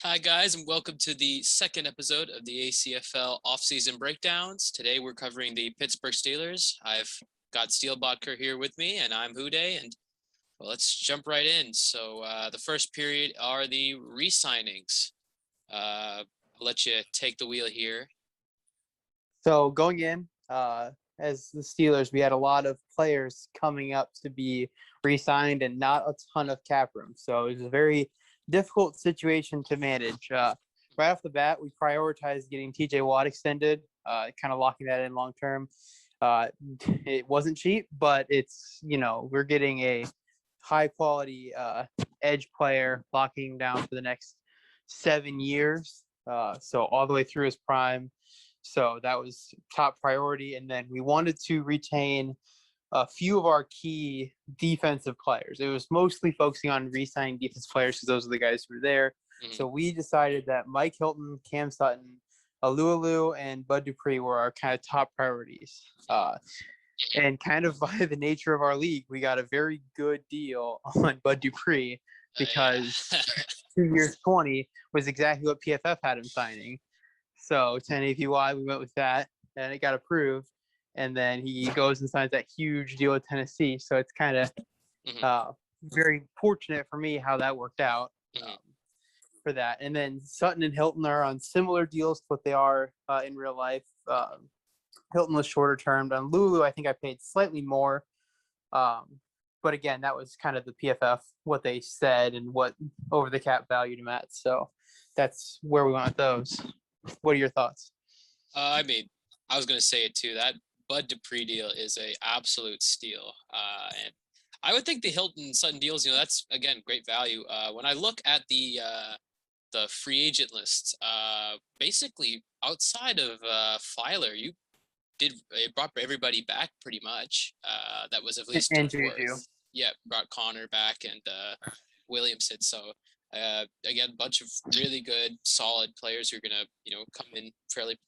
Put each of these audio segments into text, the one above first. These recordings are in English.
Hi, guys, and welcome to the second episode of the ACFL Offseason Breakdowns. Today, we're covering the Pittsburgh Steelers. I've got SteelBadker here with me, and I'm WhoDey, and well, let's jump right in. So, the first period are the re-signings. I'll let you take the wheel here. So going in, as the Steelers, we had a lot of players coming up to be re-signed and not a ton of cap room. So it was a very difficult situation to manage. Right off the bat, we prioritized getting TJ Watt extended, kind of locking that in long term. It wasn't cheap, but it's, we're getting a high quality edge player locking him down for the next 7 years. So all the way through his prime. So that was top priority. And then we wanted to retain a few of our key defensive players. It was mostly focusing on re-signing defensive players because those are the guys who were there. Mm-hmm. So we decided that Mike Hilton, Cam Sutton, Alualu, and Bud Dupree were our kind of top priorities. And kind of by the nature of our league, we got a very good deal on Bud Dupree because 2 years 20 was exactly what PFF had him signing. So 10 APY, we went with that, and it got approved. And then he goes and signs that huge deal with Tennessee. So it's kind of very fortunate for me how that worked out for that. And then Sutton and Hilton are on similar deals to what they are in real life. Hilton was shorter term. On Lulu, I think I paid slightly more. But again, that was kind of the PFF, what they said and what over the cap valued him at. So that's where we went with those. What are your thoughts? I was going to say it too. That Bud Dupree deal is a absolute steal. And I would think the Hilton Sutton deals, that's again great value. When I look at the free agent list, basically outside of Filer, it brought everybody back pretty much. That was at least worth. Yeah, brought Connor back and Williamson. So again, a bunch of really good, solid players who are gonna, come in fairly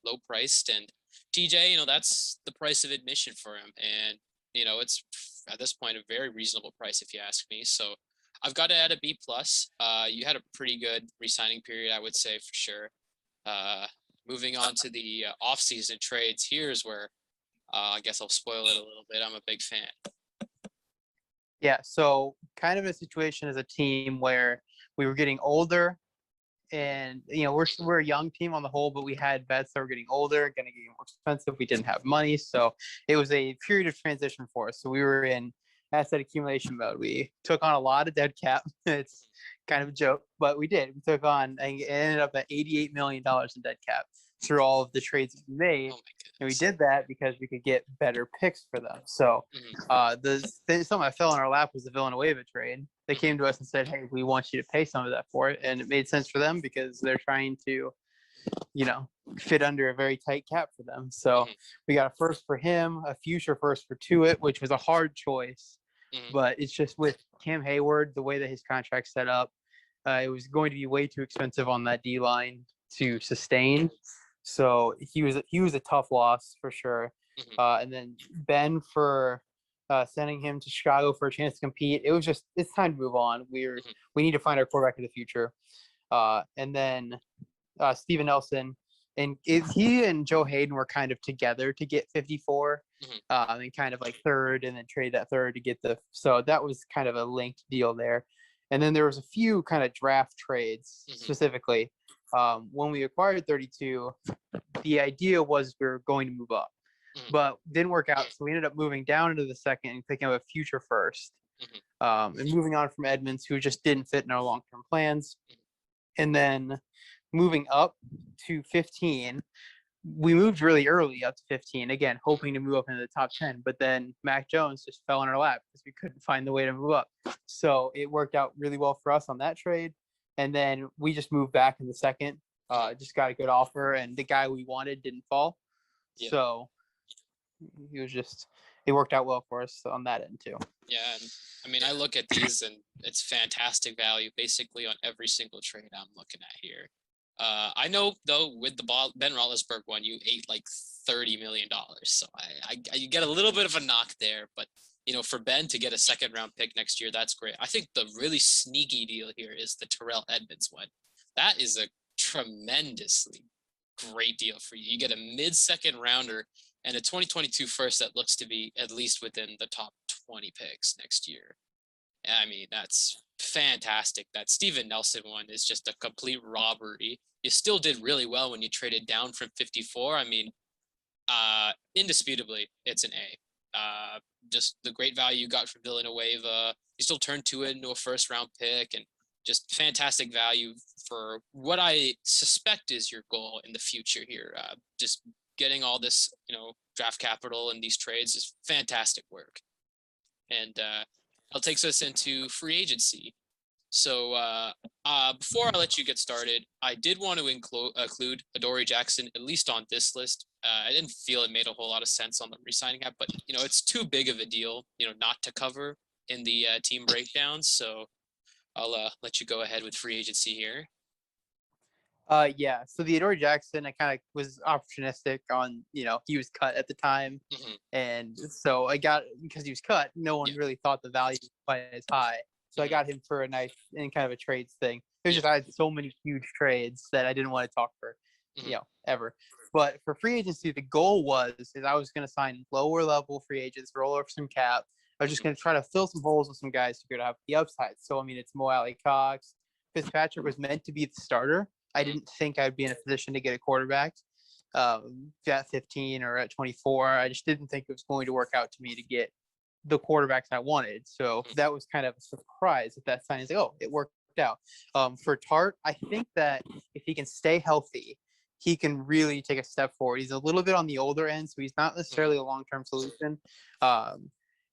low priced. And TJ, that's the price of admission for him, and it's at this point a very reasonable price if you ask me. So I've got to add a B plus. You had a pretty good re-signing period, I would say for sure. Moving on to the off-season trades, here's where I guess I'll spoil it a little bit. I'm a big fan. Yeah, so kind of a situation as a team where we were getting older, and we're a young team on the whole, but we had vets that were getting older, going to get more expensive. We didn't have money, so it was a period of transition for us. So we were in asset accumulation mode. We took on a lot of dead cap. It's kind of a joke, but we did. We took on, and it ended up at $88 million in dead cap through all of the trades that we made. And we did that because we could get better picks for them. So something that fell in our lap was the Villanova trade. They came to us and said, hey, we want you to pay some of that for it. And it made sense for them because they're trying to, fit under a very tight cap for them. So we got a first for him, a future first for Tuitt, which was a hard choice. But it's just with Cam Hayward, the way that his contract's set up, it was going to be way too expensive on that D-line to sustain. So he was a tough loss for sure. And then Ben for sending him to Chicago for a chance to compete. It's time to move on. We need to find our quarterback of the future. And then Steven Nelson, and he and Joe Hayden were kind of together to get 54, and kind of like third, and then trade that third to get so that was kind of a linked deal there. And then there was a few kind of draft trades specifically. When we acquired 32, the idea was we were going to move up, but didn't work out. So we ended up moving down into the second and picking up a future first, and moving on from Edmonds, who just didn't fit in our long-term plans. And then moving up to 15, we moved really early up to 15, again, hoping to move up into the top 10. But then Mac Jones just fell in our lap because we couldn't find the way to move up. So it worked out really well for us on that trade. And then we just moved back in the second, just got a good offer, and the guy we wanted didn't fall. Yeah. So it worked out well for us on that end too. Yeah, and I look at these and it's fantastic value basically on every single trade I'm looking at here. I know though with the Ben Roethlisberger one, you ate like $30 million, so I you get a little bit of a knock there, but for Ben to get a second round pick next year, that's great. I think the really sneaky deal here is the Terrell Edmonds one. that is a tremendously great deal for you. You get a mid-second rounder and a 2022 first that looks to be at least within the top 20 picks next year. I mean, that's fantastic. That Steven Nelson one is just a complete robbery. You still did really well when you traded down from 54. I mean, indisputably, it's an A. Just the great value you got from Villanova. You still turned it into a first-round pick, and just fantastic value for what I suspect is your goal in the future here. Just getting all this, draft capital and these trades is fantastic work. And that takes us into free agency. So before I let you get started, I did want to include Theodore Jackson, at least on this list. I didn't feel it made a whole lot of sense on the re-signing app, but, it's too big of a deal, not to cover in the team breakdowns. So I'll let you go ahead with free agency here. Yeah. So Theodore Jackson, I kind of was opportunistic on, he was cut at the time. Mm-hmm. And so because he was cut, no one really thought the value was quite as high. So I got him for a nice and kind of a trades thing. It was just I had so many huge trades that I didn't want to talk for, ever. But for free agency, the goal is I was going to sign lower level free agents, roll over some cap. I was just going to try to fill some holes with some guys who could have the upside. So, I mean, it's Mo Alley Cox. Fitzpatrick was meant to be the starter. I didn't think I'd be in a position to get a quarterback at 15 or at 24. I just didn't think it was going to work out to me to get the quarterbacks I wanted. So that was kind of a surprise at that sign. It's like, oh, it worked out. For Tart, I think that if he can stay healthy, he can really take a step forward. He's a little bit on the older end, so he's not necessarily a long-term solution.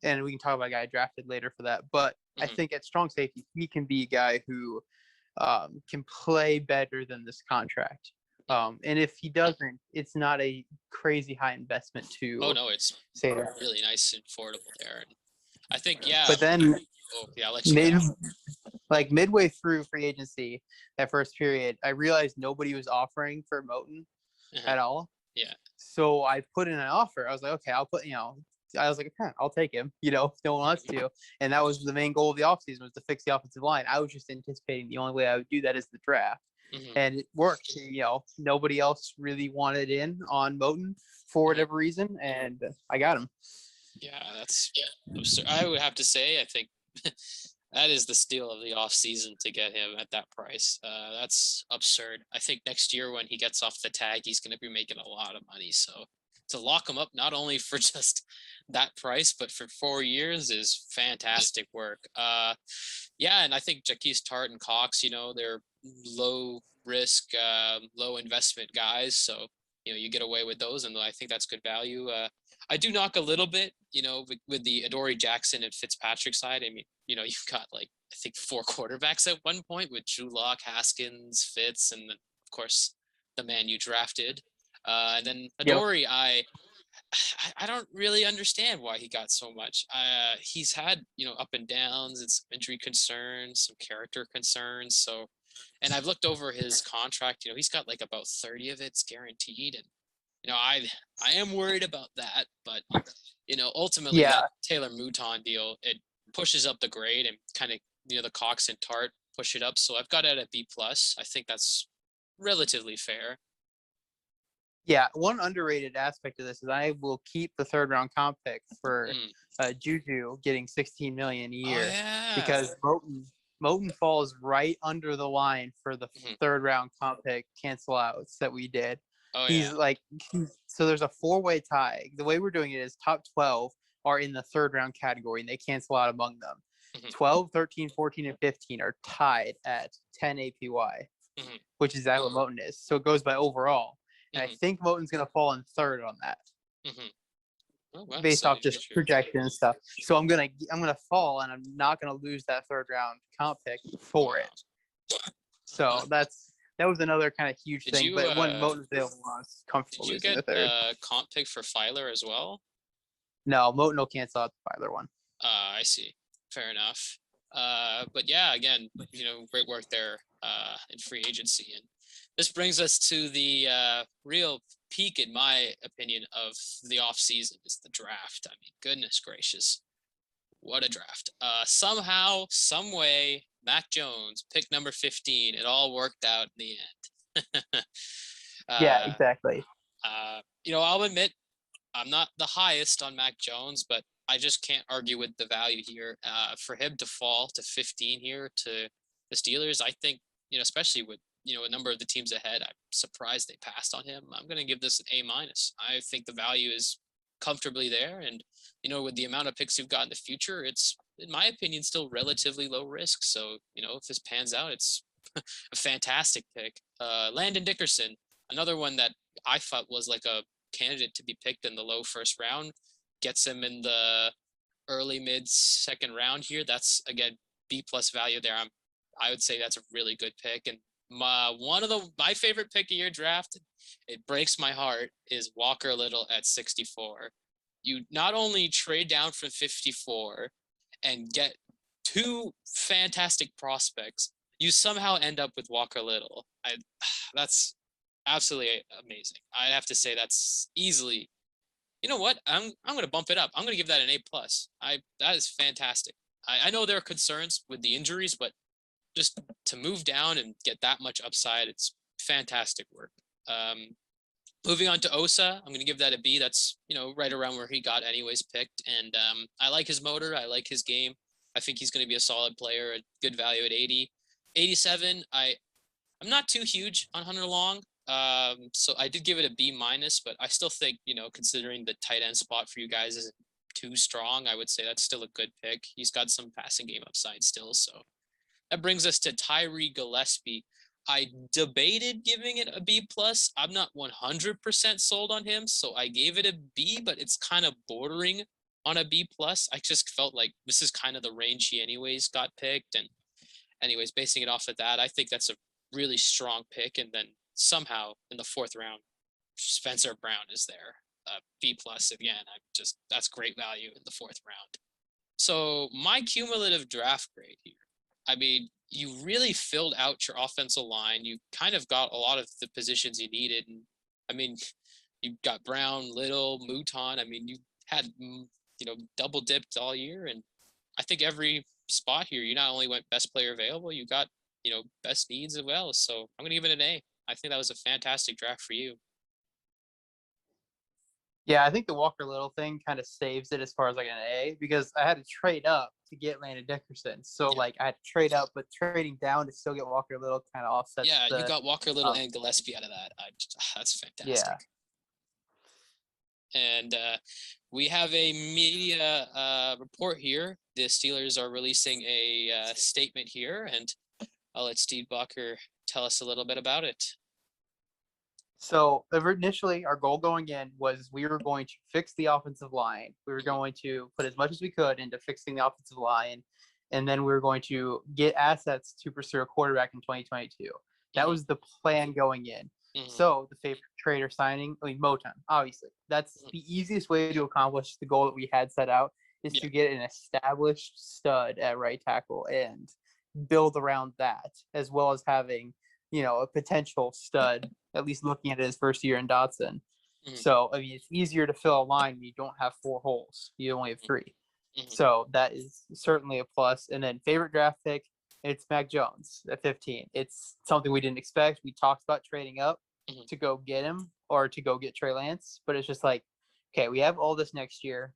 And we can talk about a guy I drafted later for that. But I think at strong safety, he can be a guy who can play better than this contract. And if he doesn't, it's not a crazy high investment to. Oh no, it's say that. Really nice and affordable there. And I think But then, I'll let you go. Midway through free agency, that first period, I realized nobody was offering for Moten at all. Yeah. So I put in an offer. I was like, okay, I'll put, I was like, I'll take him, if no one wants to. And that was the main goal of the offseason, was to fix the offensive line. I was just anticipating the only way I would do that is the draft. And it worked. Nobody else really wanted in on Moten for whatever reason, and I got him. Yeah, that's absurd. I would have to say, I think that is the steal of the offseason to get him at that price. That's absurd. I think next year when he gets off the tag, he's going to be making a lot of money. So to lock him up not only for just that price, but for 4 years is fantastic work. Yeah, and I think Jaquez Tart and Cox, they're low risk, low investment guys. So, you get away with those, and I think that's good value. I do knock a little bit, with the Adoree Jackson and Fitzpatrick side. I mean, you've got I think 4 quarterbacks at one point with Drew Lock, Haskins, Fitz, and then, of course, the man you drafted. And then Adoree, I don't really understand why he got so much. He's had, up and downs and some injury concerns, some character concerns. So, and I've looked over his contract, he's got about 30 of it's guaranteed. And, I am worried about that, but, ultimately that Taylor Mouton deal, it pushes up the grade and kind of, the Cox and Tart push it up. So I've got it at B+. I think that's relatively fair. Yeah, one underrated aspect of this is I will keep the 3rd round comp pick for Juju getting $16 million a year because Moten falls right under the line for the 3rd round comp pick cancel outs that we did. So there's a 4-way tie. The way we're doing it is top 12 are in the 3rd round category and they cancel out among them. 12, 13, 14, and 15 are tied at 10 APY, which is that what Moten is. So it goes by overall. And I think Moten's going to fall in 3rd on that, based off just projection and stuff. So I'm gonna fall, and I'm not gonna lose that 3rd round comp pick for it. So that was another kind of huge thing. But when Moten's available, I was comfortable losing the 3rd. Did you get a comp pick for Filer as well? No, Moten will cancel out the Filer one. I see. Fair enough. But yeah, again, great work there in free agency. And this brings us to the real peak, in my opinion, of the offseason is the draft. I mean, goodness gracious, what a draft. Somehow, some way, Mac Jones, pick number 15. It all worked out in the end. Yeah, uh, exactly. I'll admit I'm not the highest on Mac Jones, but I just can't argue with the value here. For him to fall to 15 here to the Steelers, I think, especially with, a number of the teams ahead, I'm surprised they passed on him. I'm going to give this an A-. I think the value is comfortably there. And, with the amount of picks you've got in the future, it's, in my opinion, still relatively low risk. So, if this pans out, it's a fantastic pick. Landon Dickerson, another one that I thought was like a candidate to be picked in the low first round, gets him in the early mid second round here. That's, again, B+ value there. I would say that's a really good pick. And my favorite pick of your draft, it breaks my heart, is Walker Little at 64. You not only trade down from 54 and get two fantastic prospects, you somehow end up with Walker Little. That's absolutely amazing. I have to say that's easily. You know what? I'm going to bump it up. I'm going to give that an A+. That is fantastic. I know there are concerns with the injuries, but just to move down and get that much upside, it's fantastic work. Moving on to Osa, I'm going to give that a B. That's, right around where he got anyways picked. And I like his motor. I like his game. I think he's going to be a solid player, a good value at 80. 87, I'm not too huge on Hunter Long. So I did give it a B-, but I still think, considering the tight end spot for you guys isn't too strong, I would say that's still a good pick. He's got some passing game upside still. So that brings us to Tyree Gillespie. I debated giving it a B+. I'm not 100% sold on him, so I gave it a B, but it's kind of bordering on a B+. I just felt like this is kind of the range he anyways got picked. And anyways, basing it off of that, I think that's a really strong pick. And then somehow in the fourth round, Spencer Brown is there. B+ again. That's great value in the fourth round. So my cumulative draft grade here, I mean, you really filled out your offensive line. You kind of got a lot of the positions you needed. And I mean, you got Brown, Little, Mouton. I mean, you had, double dipped all year. And I think every spot here, you not only went best player available, you got, best needs as well. So I'm going to give it an A. I think that was a fantastic draft for you. Yeah, I think the Walker Little thing kind of saves it as far as like an A, because I had to trade up to get Landon Dickerson. So I had to trade up, but trading down to still get Walker Little kind of offsets. Yeah, you got Walker Little and Gillespie out of that. That's fantastic. Yeah. And we have a media report here. The Steelers are releasing a statement here, and I'll let SteelBadker tell us a little bit about it. So initially, our goal going in was we were going to fix the offensive line. We were going to put as much as we could into fixing the offensive line, and then we were going to get assets to pursue a quarterback in 2022. That was the plan going in. So the favorite trader signing, Moton, obviously. That's the easiest way to accomplish the goal that we had set out, is to get an established stud at right tackle and build around that, as well as having, a potential stud, at least looking at it his first year in Dotson. So, I mean, it's easier to fill a line when you don't have 4 holes. You only have 3. So that is certainly a plus. And then favorite draft pick, it's Mac Jones at 15. It's something we didn't expect. We talked about trading up to go get him or to go get Trey Lance, but it's just like, okay, we have all this next year.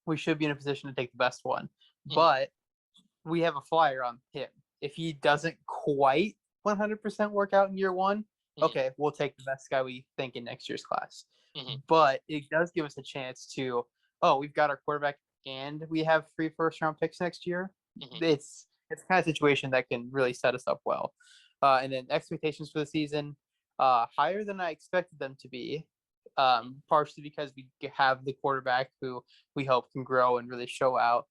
We should be in a position to take the best one, but we have a flyer on him. If he doesn't quite 100% work out in year 1, okay, we'll take the best guy we think in next year's class. But it does give us a chance to, we've got our quarterback and we have 3 first-round picks next year. It's the kind of situation that can really set us up well. And then expectations for the season, higher than I expected them to be, partially because we have the quarterback who we hope can grow and really show out.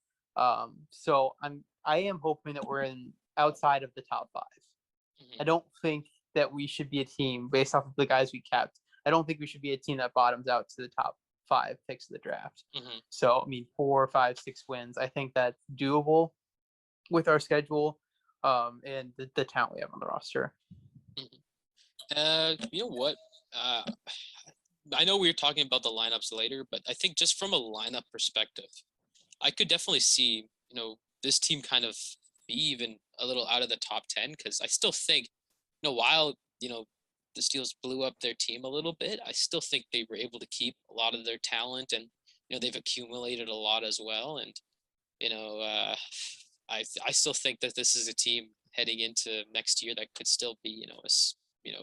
So I am hoping that we're outside of the top 5. I don't think that we should be a team based off of the guys we kept. I don't think we should be a team that bottoms out to the top 5 picks of the draft. So, I mean, 4, 5, 6 wins. I think that's doable with our schedule and the talent we have on the roster. You know what? I know we were talking about the lineups later, but I think just from a lineup perspective, I could definitely see, this team kind of be even a little out of the top 10, because I still think, while, the Steelers blew up their team a little bit, I still think they were able to keep a lot of their talent, and, they've accumulated a lot as well. And, I still think that this is a team heading into next year that could still be,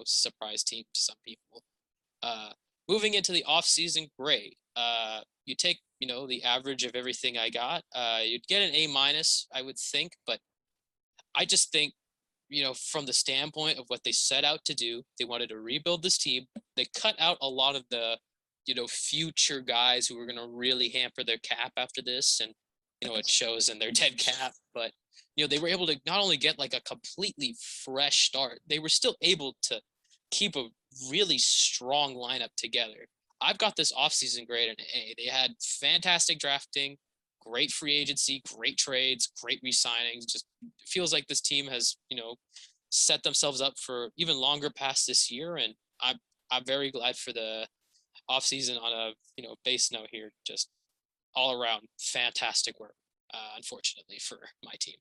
surprise team to some people. Moving into the offseason, great. You take, the average of everything I got, you'd get an A-, I would think, but I just think, from the standpoint of what they set out to do, they wanted to rebuild this team. They cut out a lot of the, future guys who were going to really hamper their cap after this. And, it shows in their dead cap, but, they were able to not only get like a completely fresh start, they were still able to keep a really strong lineup together. I've got this offseason grade an A. They had fantastic drafting, great free agency, great trades, great re-signings. Just feels like this team has, set themselves up for even longer past this year. And I'm very glad for the offseason on a, base note here. Just all around fantastic work, unfortunately for my team.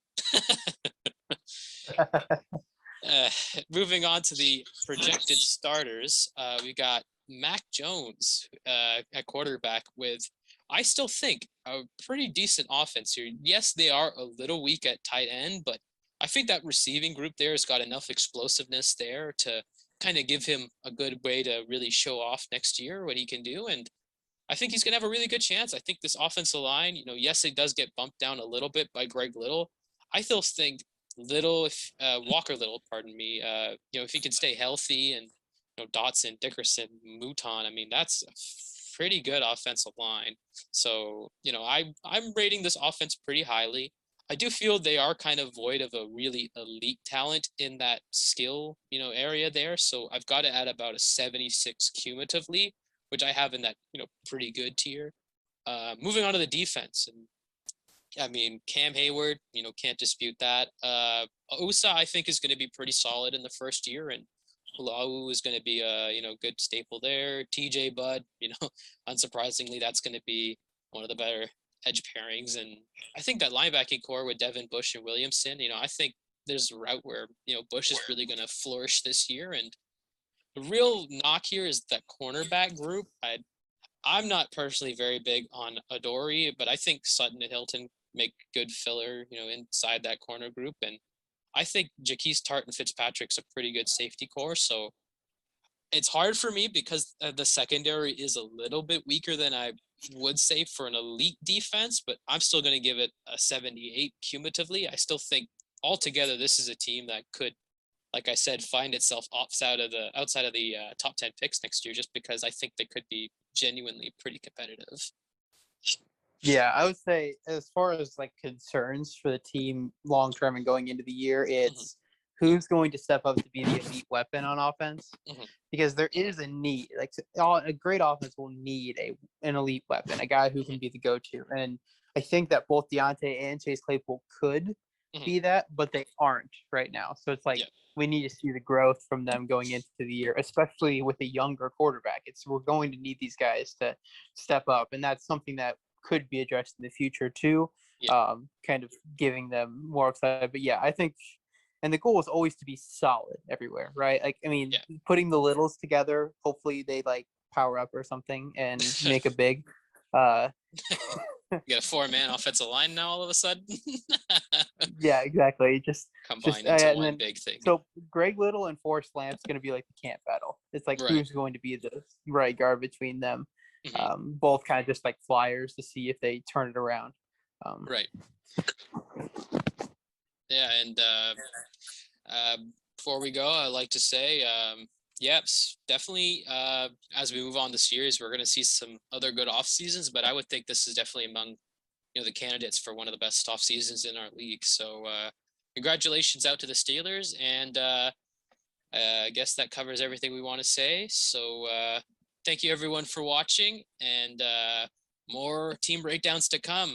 Moving on to the projected starters, we got Mac Jones at quarterback with, I still think, a pretty decent offense here. Yes, they are a little weak at tight end, but I think that receiving group there has got enough explosiveness there to kind of give him a good way to really show off next year what he can do. And I think he's going to have a really good chance. I think this offensive line, yes, it does get bumped down a little bit by Greg Little. I still think Walker Little, pardon me, if he can stay healthy, and, Dotson, Dickerson, Mouton, I mean, that's a pretty good offensive line. So, I'm rating this offense pretty highly. I do feel they are kind of void of a really elite talent in that skill, area there. So I've got it at about a 76 cumulatively, which I have in that, pretty good tier. Moving on to the defense, and I mean, Cam Hayward, can't dispute that. Osa, I think, is going to be pretty solid in the first year, and Lau is going to be a, good staple there. TJ Budd, unsurprisingly, that's going to be one of the better edge pairings. And I think that linebacking core with Devin Bush and Williamson, I think there's a route where, Bush is really going to flourish this year. And the real knock here is that cornerback group. I'm not personally very big on Adoree', but I think Sutton and Hilton make good filler, inside that corner group. And I think Jaquise Tart and Fitzpatrick's a pretty good safety core. So it's hard for me because the secondary is a little bit weaker than I would say for an elite defense, but I'm still going to give it a 78 cumulatively. I still think altogether this is a team that could, like I said, find itself outside of the top 10 picks next year, just because I think they could be genuinely pretty competitive. Yeah, I would say as far as like concerns for the team long term and going into the year, it's who's going to step up to be the elite weapon on offense, because there is a need. Like a great offense will need an elite weapon, a guy who can be the go-to. And I think that both Deontay and Chase Claypool could be that, but they aren't right now. So it's like we need to see the growth from them going into the year, especially with a younger quarterback. We're going to need these guys to step up, and that's something that could be addressed in the future too. Kind of giving them more upside. But yeah, I think, and the goal is always to be solid everywhere, right? Like, I mean, putting the littles together, hopefully they like power up or something and make a big. You got a 4-man offensive line now all of a sudden. Yeah, exactly. Just combined into one big thing. So Greg Little and Forrest Lamp's going to be like the camp battle. It's like who's going to be the right guard between them. Both kind of just like flyers to see if they turn it around. Right. Yeah, and before we go, I'd like to say, definitely as we move on the series, we're going to see some other good off seasons, but I would think this is definitely among the candidates for one of the best off seasons in our league. So congratulations out to the Steelers, and I guess that covers everything we want to say. So thank you everyone for watching, and more team breakdowns to come.